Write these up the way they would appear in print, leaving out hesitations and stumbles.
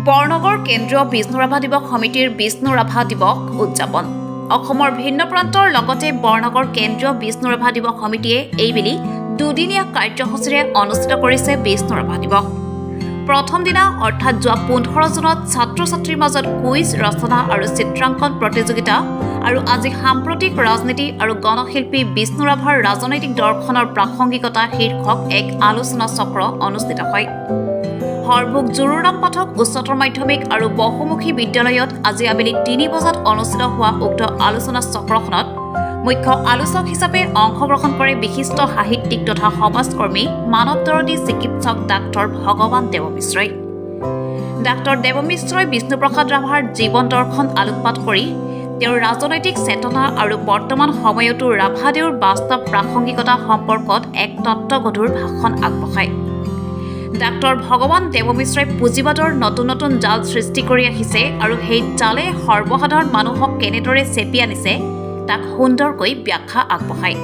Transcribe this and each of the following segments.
বৰনগৰ কেন্দ্ৰীয় বিষ্ণু ৰাভা দিৱস সমিতিৰ বিষ্ণু ৰাভা দিৱস উদযাপন অসমৰ ভিন্ন প্ৰান্তৰ লগতে বৰনগৰ কেন্দ্ৰীয় বিষ্ণু ৰাভা দিৱস সমিতিয়ে এইবেলি দুদিনীয়া কাৰ্যসূচীৰে অনুষ্ঠিত কৰিছে বিষ্ণু ৰাভা দিৱস। প্ৰথম দিনা অৰ্থাৎ যোৱা 15 জুনত ছাত্ৰ-ছাত্ৰীৰ মাজত কুইজ ৰচনা আৰু চিত্ৰাংকন প্ৰতিযোগিতা আৰু আজি সাম্প্ৰতিক ৰাজনীতি আৰু গণশিল্পী বিষ্ণু ৰাভাৰ ৰাজনৈতিক দৰ্শনৰ প্ৰাসংগিকতা শীৰ্ষক এক আলোচনা চক্ৰ অনুষ্ঠিত হয়। হৰভোগ জুৰুৰাম পাঠক উচ্চতৰ মাধ্যমিক আৰু বহুমুখী বিদ্যালয়ত আজি আবেলি 3 বজাত অনুষ্ঠিত হোৱা উক্ত আলোচনা চক্ৰখনত মুখ্য আলোচক হিচাপে অংশগ্ৰহণ কৰে বিশিষ্ট সাহিত্যিক তথা সমাজকৰ্মী মানৱদৰদী চিকিৎসক ডাক্তৰ ভগৱান দেৱ মিশ্ৰই। ডাক্তৰ দেৱ মিশ্ৰই বিষ্ণুপ্ৰসাদ ৰাভাৰ জীৱন দৰ্শন আলোকপাত কৰি তেওঁৰ ৰাজনৈতিক চেতনা আৰু বৰ্তমান সময়তো ৰাভাদেউৰ বাস্তৱ প্ৰাসংগিকতা সম্পৰ্কত এক তত্ত্বগধুৰ ভাষণ আগবঢ়ায়। ডাক্তৰ ভগৱান দেৱ মিশ্ৰই পুঁজিবাদৰ নতুন নতুন জাল সৃষ্টি কৰি আহিছে আৰু সেই জালে সৰ্বসাধাৰণ মানুহক কেনেদৰে চেপি আনিছে তাক সুন্দৰকৈ ব্যাখ্যা আগবঢ়ায়।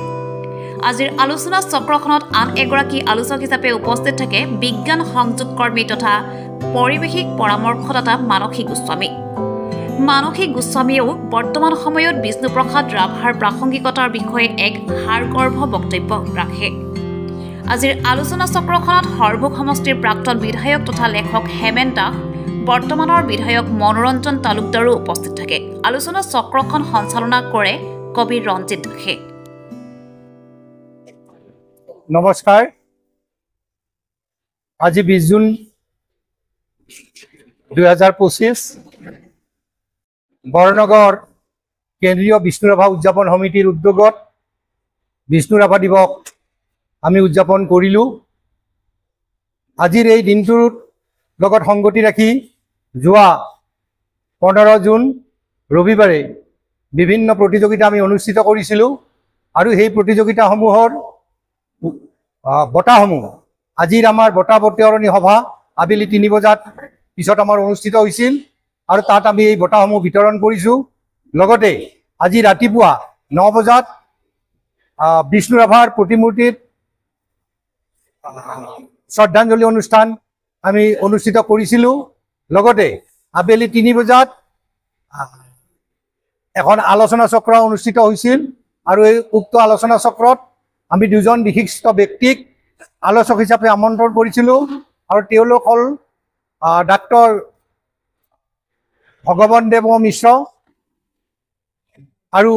আজিৰ আলোচনা চক্ৰখনত আন এগৰাকী আলোচক হিচাপে উপস্থিত থাকে বিজ্ঞান সংযোগকৰ্মী তথা পৰিৱেশিক পৰামৰ্শদাতা মানসী গোস্বামী। মানসী গোস্বামীয়েও বৰ্তমান সময়ত বিষ্ণুপ্ৰসাদ ৰাভাৰ প্ৰাসংগিকতাৰ বিষয়ে এক হাড়গৰ্ভ বক্তব্য ৰাখে। আজিৰ আলোচনা চক্ৰখনত হৰভোগ সমষ্টিৰ প্ৰাক্তন বিধায়ক তথা লেখক হেমেন দাস, বৰ্তমানৰ বিধায়ক মনোৰঞ্জন তালুকদাৰো উপস্থিত থাকে। আলোচনা চক্ৰখন সঞ্চালনা কৰে কবি ৰঞ্জিত দাসে। নমস্কাৰ। আজি 20 জুন 2025 বৰনগৰ কেন্দ্ৰীয় বিষ্ণু ৰাভা উদযাপন সমিতিৰ উদ্যোগত বিষ্ণু ৰাভা দিৱস আমি উদযাপন কৰিলোঁ। আজিৰ এই দিনটোৰ লগত সংগতি ৰাখি যোৱা 15 জুন ৰবিবাৰে বিভিন্ন প্ৰতিযোগিতা আমি অনুষ্ঠিত কৰিছিলোঁ আৰু সেই প্ৰতিযোগিতাসমূহৰ বঁটাসমূহ আজিৰ আমাৰ বঁটা বতৰণি সভা আবেলি 3 বজাত পিছত আমাৰ অনুষ্ঠিত হৈছিল আৰু তাত আমি এই বঁটাসমূহ বিতৰণ কৰিছোঁ। লগতে আজি ৰাতিপুৱা 9 বজাত বিষ্ণু ৰাভাৰ প্ৰতিমূৰ্তিত শ্ৰদ্ধাঞ্জলি অনুষ্ঠান আমি অনুষ্ঠিত কৰিছিলোঁ। লগতে আবেলি 3 বজাত এখন আলোচনা চক্ৰ অনুষ্ঠিত হৈছিল আৰু এই উক্ত আলোচনা চক্ৰত আমি 2জন বিশিষ্ট ব্যক্তিক আলোচক হিচাপে আমন্ত্ৰণ কৰিছিলোঁ আৰু তেওঁলোক হ'ল ডাক্তৰ ভগৱান দেৱ মিশ্ৰ আৰু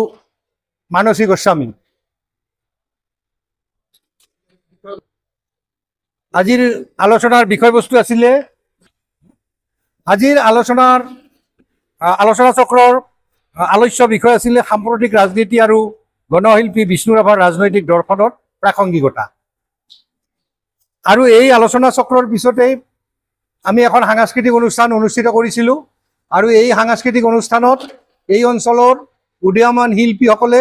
মানসী গোস্বামী। আজিৰ আলোচনাৰ বিষয়বস্তু আছিলে আজিৰ আলোচনা চক্ৰৰ আলোচ্য বিষয় আছিলে সাম্প্ৰতিক ৰাজনীতি আৰু গণশিল্পী বিষ্ণু ৰাভাৰ ৰাজনৈতিক দৰ্শনৰ প্ৰাসংগিকতা। আৰু এই আলোচনা চক্ৰৰ পিছতেই আমি এখন সাংস্কৃতিক অনুষ্ঠান অনুষ্ঠিত কৰিছিলোঁ আৰু এই সাংস্কৃতিক অনুষ্ঠানত এই অঞ্চলৰ উদীয়মান শিল্পীসকলে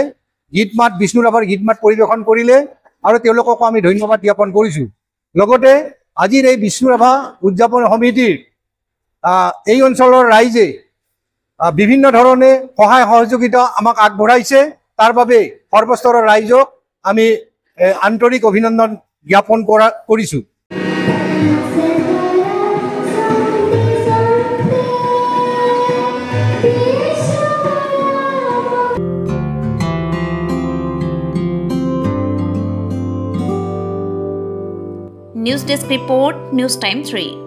গীত মাত বিষ্ণু ৰাভাৰ গীত মাত পৰিৱেশন কৰিলে আৰু তেওঁলোককো আমি ধন্যবাদ জ্ঞাপন কৰিছোঁ। লগতে আজিৰ এই বিষ্ণু ৰাভা উদযাপন সমিতিৰ এই অঞ্চলৰ ৰাইজে বিভিন্ন ধৰণে সহায় সহযোগিতা আমাক আগবঢ়াইছে। তাৰ বাবে সৰ্বস্তৰৰ ৰাইজক আমি আন্তৰিক অভিনন্দন জ্ঞাপন কৰিছোঁ। News desk report, news time 3।